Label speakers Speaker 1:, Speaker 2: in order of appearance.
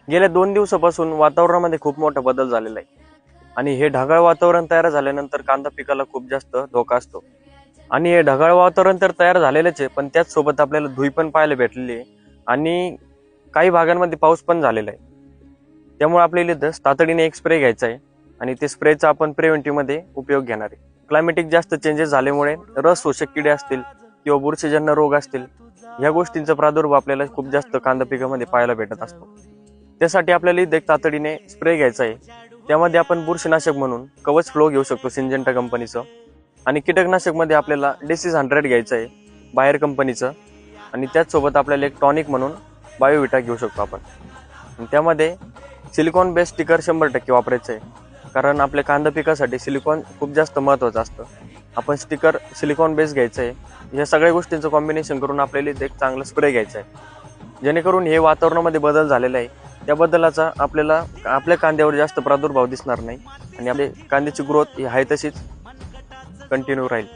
Speaker 1: गेल्या 2 दिवसापासून वातावरणामध्ये खूप मोठा बदल झालेला आहे आणि हे ढगाळ वातावरण तयार झाल्यानंतर कांदा पिकाला खूप जास्त धोका असतो. आणि हे ढगाळ वातावरण तर तयार झालेलंच आहे, पण त्याच सोबत आपल्याला धुई पण पाहायला भेटलेली आहे आणि काही भागांमध्ये पाऊस पण झालेला आहे. त्यामुळे आपल्याला इथं तातडीने एक स्प्रे घ्यायचा आहे आणि ते स्प्रेचा आपण प्रिव्हेंटिव्ह मध्ये उपयोग घेणार आहे. क्लायमेटिक जास्त चेंजेस झाल्यामुळे रस शोषक किडे असतील किंवा बुरशीजन्य रोग असतील, या गोष्टींचा प्रादुर्भाव आपल्याला खूप जास्त कांदा पिकामध्ये पाहायला भेटत असतो. त्यासाठी आपल्याला इथे एक तातडीने स्प्रे घ्यायचा आहे. त्यामध्ये आपण बुरशीनाशक म्हणून कवच फ्लो घेऊ शकतो सिंजेंटा कंपनीचं, आणि कीटकनाशक मध्ये आपल्याला डिसीज 100 घ्यायचं आहे बायर कंपनीचं, आणि त्याचसोबत आपल्याला एक टॉनिक म्हणून बायोविटा घेऊ शकतो आपण. आणि त्यामध्ये सिलिकॉन बेस स्टिकर 100% वापरायचं आहे, कारण आपल्या कांदा पिकासाठी सिलिकॉन खूप जास्त महत्त्वाचं असतं. आपण स्टिकर सिलिकॉन बेस घ्यायचं आहे. या सगळ्या गोष्टींचं कॉम्बिनेशन करून आपल्याला एक चांगला स्प्रे घ्यायचा आहे, जेणेकरून हे वातावरणामध्ये बदल झालेला आहे त्या बदलाचा आपल्याला आपल्या कांद्यावर जास्त प्रादुर्भाव दिसणार नाही आणि आपल्या कांद्याची ग्रोथ ही आहे तशीच कंटिन्यू राहील.